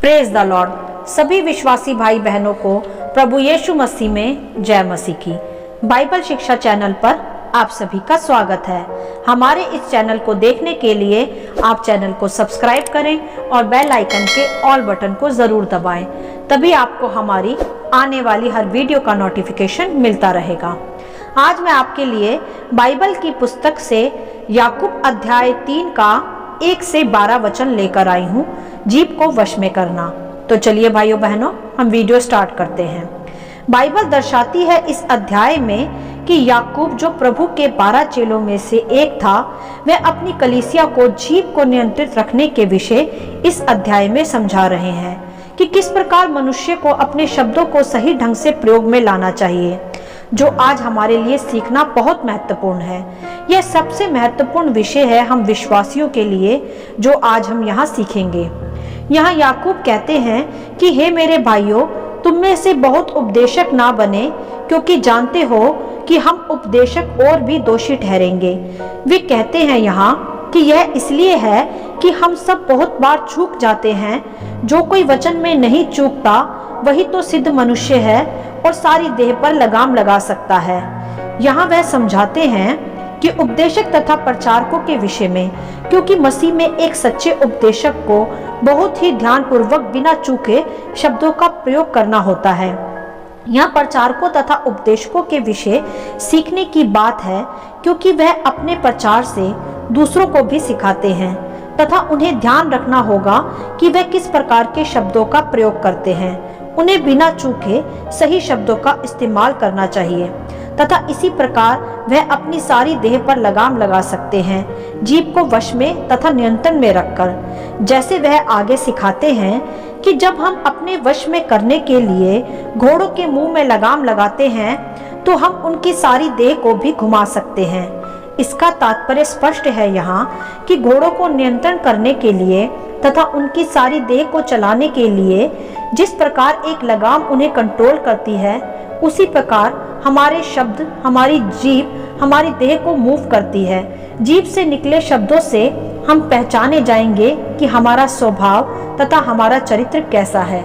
Praise the Lord. सभी विश्वासी भाई बहनों को प्रभु यीशु मसीह में जय मसीह की। बाइबल शिक्षा चैनल पर आप सभी का स्वागत है। हमारे इस चैनल को देखने के लिए आप चैनल को सब्सक्राइब करें और बेल आइकन के ऑल बटन को जरूर दबाएं, तभी आपको हमारी आने वाली हर वीडियो का नोटिफिकेशन मिलता रहेगा। आज मैं आपके लिए बाइबल की पुस्तक से याकूब अध्याय 3 का 1 से 12 वचन लेकर आई हूँ, जीभ को वश में करना। तो चलिए भाइयों बहनों, हम वीडियो स्टार्ट करते हैं। बाइबल दर्शाती है इस अध्याय में कि याकूब, जो प्रभु के 12 चेलों में से एक था, वह अपनी कलीसिया को जीभ को नियंत्रित रखने के विषय इस अध्याय में समझा रहे हैं कि किस प्रकार मनुष्य को अपने शब्दों को सही ढंग से प्रयोग में लाना चाहिए, जो आज हमारे लिए सीखना बहुत महत्वपूर्ण है। यह सबसे महत्वपूर्ण विषय है हम विश्वासियों के लिए, जो आज हम यहाँ सीखेंगे। यहाँ याकूब कहते हैं कि हे मेरे भाइयों, तुम में से बहुत उपदेशक ना बने, क्योंकि जानते हो कि हम उपदेशक और भी दोषी ठहरेंगे। वे कहते हैं यहाँ कि यह इसलिए है कि हम सब बहुत बार चूक जाते हैं। जो कोई वचन में नहीं चूकता वही तो सिद्ध मनुष्य है और सारी देह पर लगाम लगा सकता है। यहाँ वह समझाते हैं कि उपदेशक तथा प्रचारकों के विषय में, क्योंकि मसीह में एक सच्चे उपदेशक को बहुत ही ध्यानपूर्वक बिना चूके शब्दों का प्रयोग करना होता है। यहाँ प्रचारकों तथा उपदेशकों के विषय सीखने की बात है, क्योंकि वह अपने प्रचार से दूसरों को भी सिखाते हैं तथा उन्हें ध्यान रखना होगा कि वह किस प्रकार के शब्दों का प्रयोग करते हैं। उन्हें बिना चूके सही शब्दों का इस्तेमाल करना चाहिए तथा इसी प्रकार वह अपनी सारी देह पर लगाम लगा सकते हैं, जीभ को वश में तथा नियंत्रण में रखकर। जैसे वह आगे सिखाते हैं कि जब हम अपने वश में करने के लिए घोड़ों के मुंह में लगाम लगाते हैं, तो हम उनकी सारी देह को भी घुमा सकते हैं। इसका तात्पर्य स्पष्ट है यहाँ कि घोड़ों को नियंत्रण करने के लिए तथा उनकी सारी देह को चलाने के लिए जिस प्रकार एक लगाम उन्हें कंट्रोल करती है, उसी प्रकार हमारे शब्द, हमारी जीभ हमारी देह को मूव करती है। जीभ से निकले शब्दों से हम पहचाने जाएंगे कि हमारा स्वभाव तथा हमारा चरित्र कैसा है।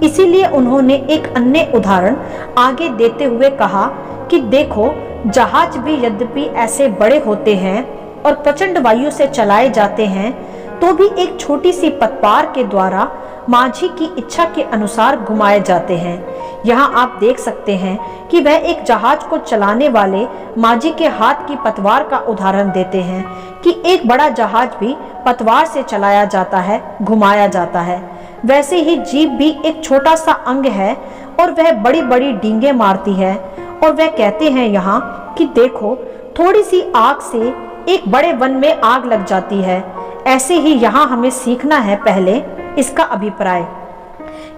इसीलिए उन्होंने एक अन्य उदाहरण आगे देते हुए कहा कि देखो, जहाज भी यद्यपि ऐसे बड़े होते हैं और प्रचंड वायु से चलाए जाते हैं, तो भी एक छोटी सी पतवार के द्वारा माझी की इच्छा के अनुसार घुमाए जाते हैं। यहाँ आप देख सकते हैं कि वह एक जहाज को चलाने वाले माझी के हाथ की पतवार का उदाहरण देते हैं कि एक बड़ा जहाज भी पतवार से चलाया जाता है, घुमाया जाता है। वैसे ही जीभ भी एक छोटा सा अंग है और वह बड़ी बड़ी डींगे मारती है। और वह कहते हैं यहाँ कि देखो, थोड़ी सी आग से एक बड़े वन में आग लग जाती है। ऐसे ही यहाँ हमें सीखना है पहले इसका अभिप्राय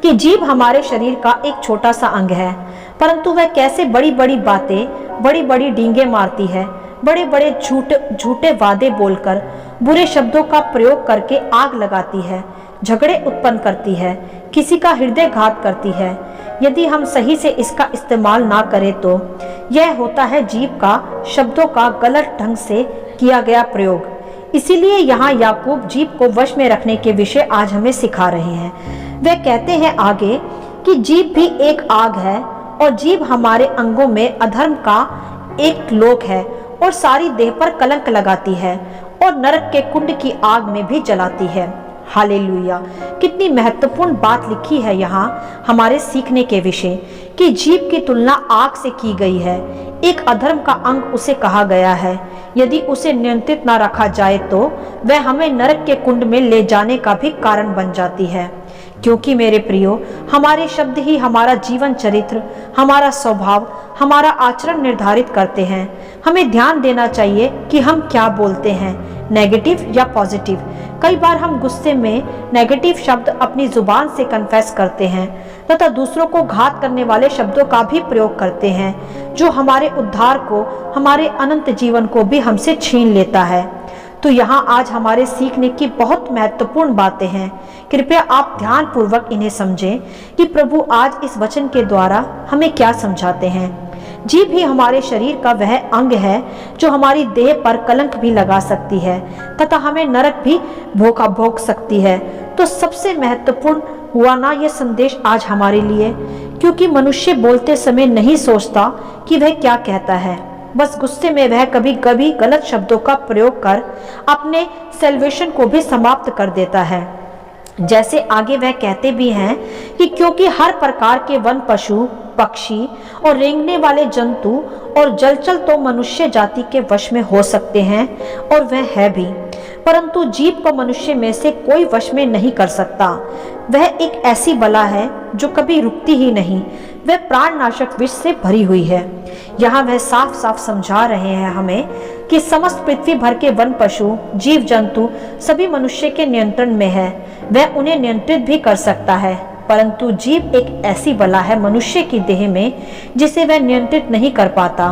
कि जीभ हमारे शरीर का एक छोटा सा अंग है, परंतु वह कैसे बड़ी बड़ी बातें, बड़ी बड़ी डींगे मारती है, बड़े बड़े झूठे वादे बोलकर, बुरे शब्दों का प्रयोग करके आग लगाती है, झगड़े उत्पन्न करती है, किसी का हृदय घात करती है। यदि हम सही से इसका इस्तेमाल ना करें तो यह होता है जीभ का शब्दों का गलत ढंग से किया गया प्रयोग। इसीलिए यहाँ याकूब जीभ को वश में रखने के विषय आज हमें सिखा रहे हैं। वे कहते हैं आगे कि जीभ भी एक आग है और जीभ हमारे अंगों में अधर्म का एक लोक है और सारी देह पर कलंक लगाती है और नरक के कुंड की आग में भी जलाती है। हालेलुया! कितनी महत्वपूर्ण बात लिखी है यहाँ हमारे सीखने के विषय कि जीभ की तुलना आग से की गई है। एक अधर्म का अंग उसे कहा गया है। यदि उसे नियंत्रित न रखा जाए तो वह हमें नरक के कुंड में ले जाने का भी कारण बन जाती है। क्योंकि मेरे प्रियो, हमारे शब्द ही हमारा जीवन चरित्र, हमारा स्वभाव, हमारा आचरण निर्धारित करते हैं। हमें ध्यान देना चाहिए कि हम क्या बोलते हैं, नेगेटिव या पॉजिटिव। कई बार हम गुस्से में नेगेटिव शब्द अपनी जुबान से कन्फेस करते हैं तथा दूसरों को घात करने वाले शब्दों का भी प्रयोग करते हैं, जो हमारे उद्धार को, हमारे अनंत जीवन को भी हमसे छीन लेता है। तो यहाँ आज हमारे सीखने की बहुत महत्वपूर्ण बातें हैं। कृपया आप ध्यान पूर्वक इन्हें समझें कि प्रभु आज इस वचन के द्वारा हमें क्या समझाते हैं। जीभ ही हमारे शरीर का वह अंग है जो हमारी देह पर कलंक भी लगा सकती है तथा हमें नरक भी भोग सकती है। तो सबसे महत्वपूर्ण हुआ ना यह संदेश आज हमारे लिए, क्योंकि मनुष्य बोलते समय नहीं सोचता कि वह क्या कहता है। बस गुस्से में वह कभी कभी गलत शब्दों का प्रयोग कर अपने सैल्वेशन को भी समाप्त कर देता है। जैसे आगे वह कहते भी हैं कि क्योंकि हर प्रकार के वन पशु, पक्षी और रेंगने वाले जंतु और जलचर तो मनुष्य जाति के वश में हो सकते हैं, और वह है भी, परंतु जीभ को मनुष्य में से कोई वश में नहीं कर सकता। वह एक ऐसी बला है जो कभी रुकती ही नहीं, वह प्राणनाशक विष से भरी हुई है। यहाँ वह साफ साफ समझा रहे हैं हमें कि समस्त पृथ्वी भर के वन पशु, जीव जंतु सभी मनुष्य के नियंत्रण में है। वह उन्हें नियंत्रित भी कर सकता है, परंतु जीभ एक ऐसी बला है मनुष्य की देह में जिसे वह नियंत्रित नहीं कर पाता,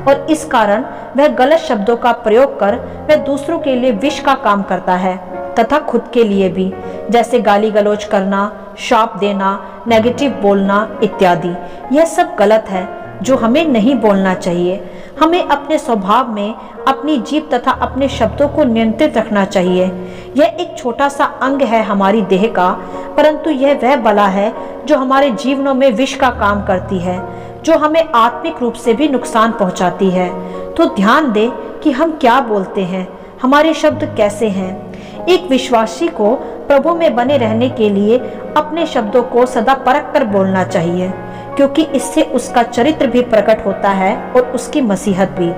और इस कारण वह गलत शब्दों का प्रयोग कर वह दूसरों के लिए विष का काम करता है तथा खुद के लिए भी, जैसे गाली गलौज करना, शाप देना, नेगेटिव बोलना इत्यादि। यह सब गलत है जो हमें नहीं बोलना चाहिए। हमें अपने स्वभाव में अपनी जीभ तथा अपने शब्दों को नियंत्रित रखना चाहिए। यह एक छोटा सा अंग है हमारी देह का, परंतु यह वह बला है जो हमारे जीवनों में विष का काम करती है, जो हमें आत्मिक रूप से भी नुकसान पहुंचाती है। तो ध्यान दें कि हम क्या बोलते हैं, हमारे शब्द कैसे हैं। एक विश्वासी को प्रभु में बने रहने के लिए अपने शब्दों को सदा परख कर बोलना चाहिए, क्योंकि इससे उसका चरित्र भी प्रकट होता है और उसकी मसीहत भी।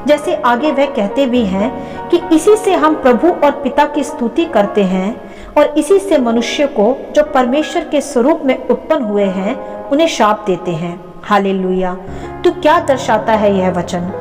जैसे आगे वह कहते भी हैं कि इसी से हम प्रभु और पिता की स्तुति करते हैं, और इसी से मनुष्य को जो परमेश्वर के स्वरूप में उत्पन्न हुए हैं उन्हें शाप देते हैं। हालेलुया। तो क्या दर्शाता है यह वचन?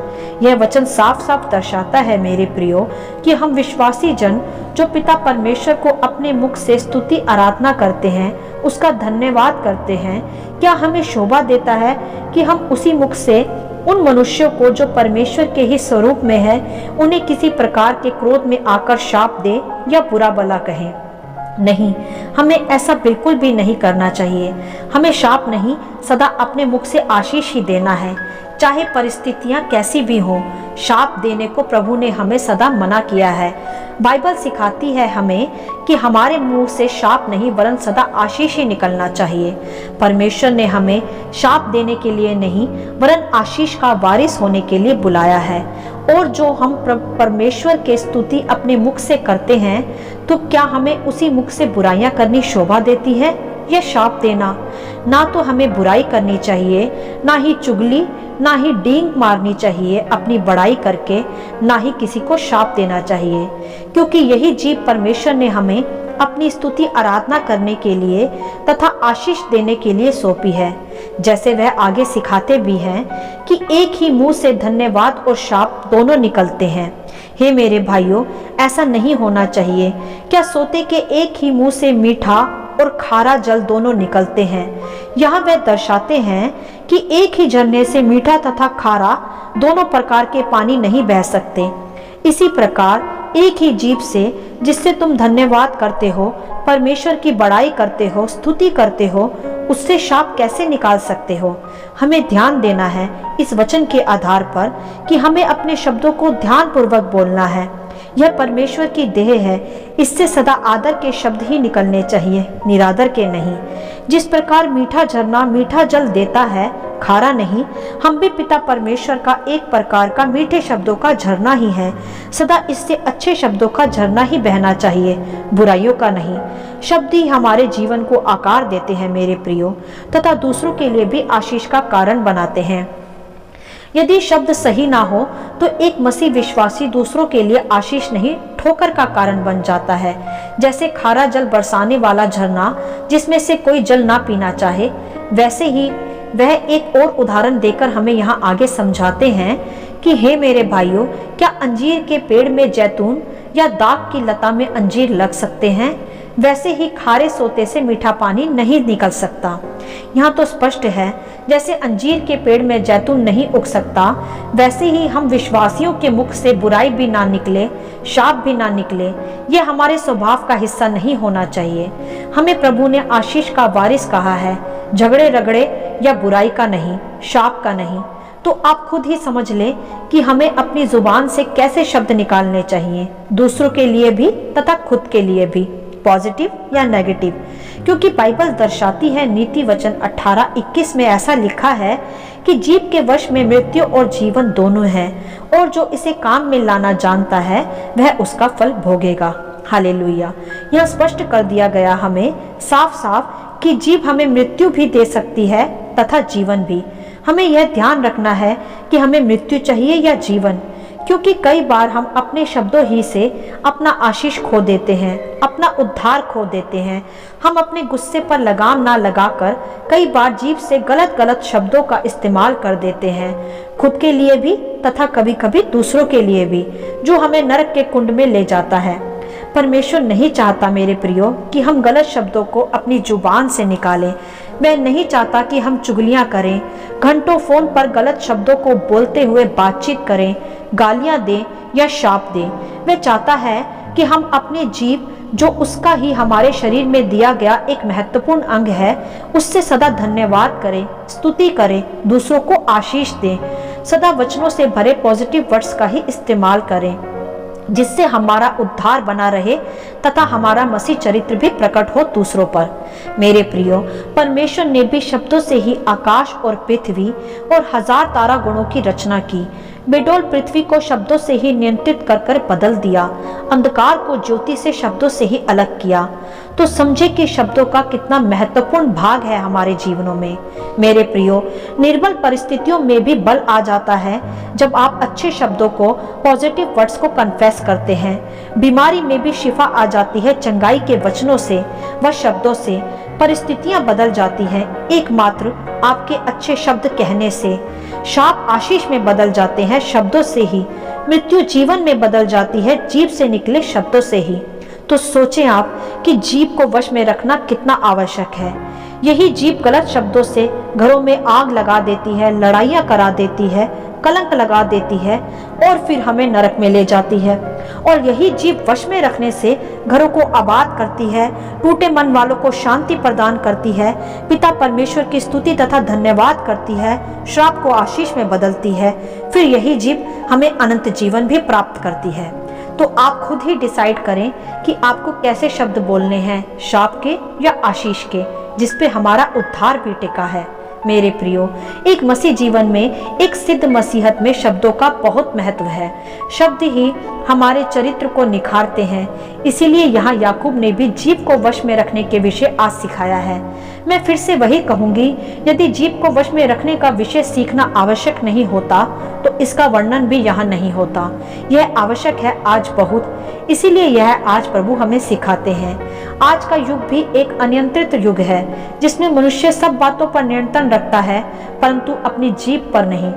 यह वचन साफ साफ दर्शाता है मेरे प्रियो कि हम विश्वासी जन जो पिता परमेश्वर को अपने मुख से स्तुति आराधना करते हैं, उसका धन्यवाद करते हैं, क्या हमें शोभा देता है कि हम उसी मुख से उन मनुष्यों को जो परमेश्वर के ही स्वरूप में है उन्हें किसी प्रकार के क्रोध में आकर शाप दे या बुरा भला कहें? नहीं, हमें ऐसा बिल्कुल भी नहीं करना चाहिए। हमें शाप नहीं, सदा अपने मुख से आशीष ही देना है, चाहे परिस्थितियां कैसी भी हों। शाप देने को प्रभु ने हमें सदा मना किया है। बाइबल सिखाती है हमें कि हमारे मुंह से शाप नहीं वरन सदा आशीष ही निकलना चाहिए। परमेश्वर ने हमें शाप देने के लिए नहीं वरन आशीष का वारिस होने के लिए बुलाया है। और जो हम परमेश्वर के स्तुति अपने मुख से करते हैं, तो क्या हमें उसी मुख से बुराइयां करनी शोभा देती है या शाप देना? ना तो हमें बुराई करनी चाहिए, ना ही चुगली, ना ही डींग मारनी चाहिए अपनी बड़ाई करके, ना ही किसी को शाप देना चाहिए, क्योंकि यही जीभ परमेश्वर ने हमें अपनी स्तुति आराधना करने के लिए तथा आशीष देने के लिए सौंपी है। जैसे वह आगे सिखाते भी हैं कि एक ही मुंह से धन्यवाद और शाप दोनों निकलते हैं। हे मेरे भाइयों, ऐसा नहीं होना चाहिए। क्या सोते के एक ही मुंह से मीठा और खारा जल दोनों निकलते हैं? यहाँ वह दर्शाते हैं कि एक ही झरने से मीठा तथा खारा दोनों प्रकार के पानी नहीं बह सकते। इसी प्रकार एक ही जीभ से जिससे तुम धन्यवाद करते हो, परमेश्वर की बड़ाई करते हो, स्तुति करते हो, उससे शाप कैसे निकाल सकते हो? हमें ध्यान देना है इस वचन के आधार पर कि हमें अपने शब्दों को ध्यानपूर्वक बोलना है। यह परमेश्वर की देह है, इससे सदा आदर के शब्द ही निकलने चाहिए, निरादर के नहीं। जिस प्रकार मीठा झरना मीठा जल देता है, खारा नहीं, हम भी पिता परमेश्वर का एक प्रकार का मीठे शब्दों का झरना ही है। सदा इससे अच्छे शब्दों का झरना ही बहना चाहिए, बुराइयों का नहीं। शब्द ही हमारे जीवन को आकार देते हैं मेरे प्रियो, तथा दूसरों के लिए भी आशीष का कारण बनाते हैं। यदि शब्द सही ना हो तो एक मसीह विश्वासी दूसरों के लिए आशीष नहीं ठोकर का कारण बन जाता है। जैसे खारा जल बरसाने वाला झरना जिसमें से कोई जल ना पीना चाहे, वैसे ही वह एक और उदाहरण देकर हमें यहाँ आगे समझाते हैं कि हे मेरे भाइयों, क्या अंजीर के पेड़ में जैतून या दाख की लता में अंजीर लग सकते हैं? वैसे ही खारे सोते से मीठा पानी नहीं निकल सकता। यहाँ तो स्पष्ट है, जैसे अंजीर के पेड़ में जैतून नहीं उग सकता, वैसे ही हम विश्वासियों के मुख से बुराई भी ना निकले, शाप भी ना निकले। ये हमारे स्वभाव का हिस्सा नहीं होना चाहिए। हमें प्रभु ने आशीष का वारिस कहा है, झगड़े रगड़े या बुराई का नहीं, शाप का नहीं। तो आप खुद ही समझ लें कि हमें अपनी जुबान से कैसे शब्द निकालने चाहिए, दूसरों के लिए भी तथा खुद के लिए भी, पॉजिटिव या नेगेटिव। क्योंकि बाइबल दर्शाती है, नीति वचन 18:21 में ऐसा लिखा है कि जीभ के वश में मृत्यु और जीवन दोनों हैं, और जो इसे काम में लाना जानता है वह उसका फल भोगेगा। हालेलुया। यह स्पष्ट कर दिया गया हमें साफ साफ कि जीभ हमें मृत्यु भी दे सकती है तथा जीवन भी। हमें यह ध्यान रखना है कि हमें मृत्यु चाहिए या जीवन, क्योंकि कई बार हम अपने शब्दों ही से अपना आशीष खो देते हैं, अपना उद्धार खो देते हैं। हम अपने गुस्से पर लगाम ना लगाकर कई बार जीभ से गलत गलत शब्दों का इस्तेमाल कर देते हैं, खुद के लिए भी तथा कभी कभी दूसरों के लिए भी, जो हमें नरक के कुंड में ले जाता है। परमेश्वर नहीं चाहता मेरे प्रियो कि हम गलत शब्दों को अपनी जुबान से निकालें। मैं नहीं चाहता कि हम चुगलियां करें, घंटों फोन पर गलत शब्दों को बोलते हुए बातचीत करें, गालियां दें या शाप दें। वह चाहता है कि हम अपनी जीभ, जो उसका ही हमारे शरीर में दिया गया एक महत्वपूर्ण अंग है, उससे सदा धन्यवाद करें, स्तुति करें, दूसरों को आशीष दें, सदा वचनों से भरे पॉजिटिव वर्ड्स का ही इस्तेमाल करें, जिससे हमारा उद्धार बना रहे तथा हमारा मसीह चरित्र भी प्रकट हो दूसरों पर। मेरे प्रियो, परमेश्वर ने भी शब्दों से ही आकाश और पृथ्वी और 1000 तारा गणों की रचना की। बेडोल पृथ्वी को शब्दों से ही नियंत्रित कर कर बदल दिया, अंधकार को ज्योति से शब्दों से ही अलग किया। तो समझे कि शब्दों का कितना महत्वपूर्ण भाग है हमारे जीवनों में। मेरे प्रियो, निर्बल परिस्थितियों में भी बल आ जाता है जब आप अच्छे शब्दों को, पॉजिटिव वर्ड्स को कन्फेस करते हैं। बीमारी में भी शिफा आ जाती है चंगाई के वचनों से व शब्दों से। परिस्थितियां बदल जाती हैं एकमात्र आपके अच्छे शब्द कहने से। शाप आशीष में बदल जाते हैं शब्दों से ही। मृत्यु जीवन में बदल जाती है जीभ से निकले शब्दों से ही। तो सोचें आप कि जीभ को वश में रखना कितना आवश्यक है। यही जीभ गलत शब्दों से घरों में आग लगा देती है, लड़ाइयां करा देती है, कलंक लगा देती है और फिर हमें नरक में ले जाती है। और यही जीभ वश में रखने से घरों को आबाद करती है, टूटे मन वालों को शांति प्रदान करती है, पिता परमेश्वर की स्तुति तथा धन्यवाद करती है, श्राप को आशीष में बदलती है। फिर यही जीभ हमें अनंत जीवन भी प्राप्त करती है। तो आप खुद ही डिसाइड करें कि आपको कैसे शब्द बोलने हैं, शाप के या आशीष के, जिसपे हमारा उद्धार भी टिका है। मेरे प्रियो, एक मसीह जीवन में, एक सिद्ध मसीहत में शब्दों का बहुत महत्व है। शब्द ही हमारे चरित्र को निखारते हैं। इसीलिए यहाँ याकूब ने भी जीभ को वश में रखने के विषय आज सिखाया है। मैं फिर से वही कहूंगी, यदि जीभ को वश में रखने का विषय सीखना आवश्यक नहीं होता तो इसका वर्णन भी यहाँ नहीं होता। यह आवश्यक है आज बहुत, इसीलिए यह आज प्रभु हमें सिखाते हैं। आज का युग भी एक अनियंत्रित युग है, जिसमें मनुष्य सब बातों पर नियंत्रण रखता है परंतु अपनी जीभ पर नहीं,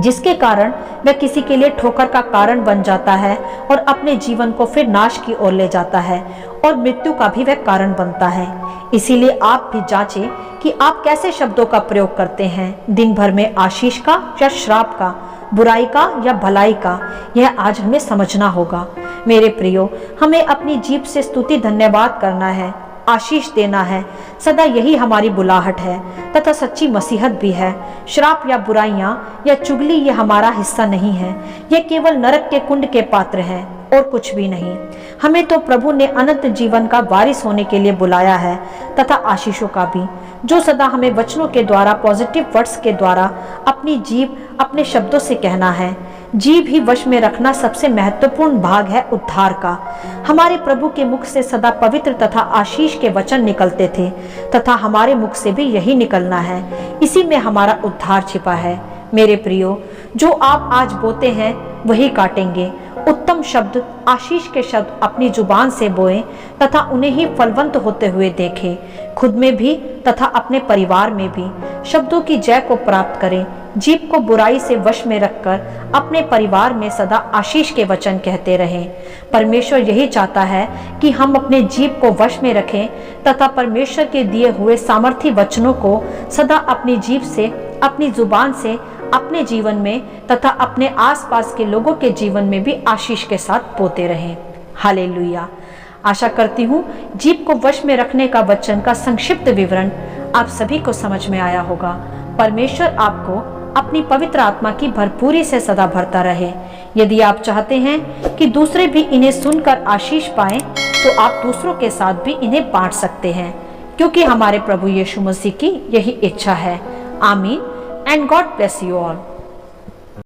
जिसके कारण वह किसी के लिए ठोकर का कारण बन जाता है और अपने जीवन को फिर नाश की ओर ले जाता है और मृत्यु का भी वह कारण बनता है। इसीलिए आप भी जांचें कि आप कैसे शब्दों का प्रयोग करते हैं, दिन भर में आशीष का या श्राप का, बुराई का या भलाई का। यह आज हमें समझना होगा। मेरे प्रियो, हमें अपनी जीभ से स्तुति धन्यवाद करना है, आशीष देना है। सदा यही हमारी बुलाहट है तथा सच्ची मसीहत भी है। श्राप या बुराइयां या चुगली ये हमारा हिस्सा नहीं है। ये केवल नरक के कुंड के पात्र हैं और कुछ भी नहीं। हमें तो प्रभु ने अनंत जीवन का वारिस होने के लिए बुलाया है तथा आशीषों का भी, जो सदा हमें वचनों के द्वारा, पॉजिटिव वर्ड्स के द्वारा अपनी जीभ, अपने शब्दों से कहना है। जीभ ही वश में रखना सबसे महत्वपूर्ण भाग है उद्धार का। हमारे प्रभु के मुख से सदा पवित्र तथा आशीष के वचन निकलते थे तथा हमारे मुख से भी यही निकलना है। इसी में हमारा उद्धार छिपा है। मेरे प्रियो, जो आप आज बोते हैं वही काटेंगे। उत्तम शब्द, आशीष के शब्द अपनी जुबान से बोएं तथा उन्हें ही फलवंत होते हुए देखें। खुद में भी तथा अपने परिवार में भी शब्दों की जय को प्राप्त करें। जीभ को बुराई से वश में रखकर अपने परिवार में सदा आशीष के वचन कहते रहें। परमेश्वर यही चाहता है कि हम अपने जीभ को वश में रखें तथा परमेश्वर के दिए हुए सामर्थी वचनों को सदा अपनी जीभ से, अपनी जुबान से अपने जीवन में तथा अपने आसपास के लोगों के जीवन में भी आशीष के साथ बोते रहें। हालेलुया। आशा करती हूँ जीभ को वश में रखने का वचन का संक्षिप्त विवरण आप सभी को समझ में आया होगा। परमेश्वर आपको अपनी पवित्र आत्मा की भरपूरी से सदा भरता रहे। यदि आप चाहते हैं कि दूसरे भी इन्हें सुनकर आशीष पाएं, तो आप दूसरों के साथ भी इन्हें बांट सकते हैं, क्योंकि हमारे प्रभु यीशु मसीह की यही इच्छा है। आमीन and God bless you all.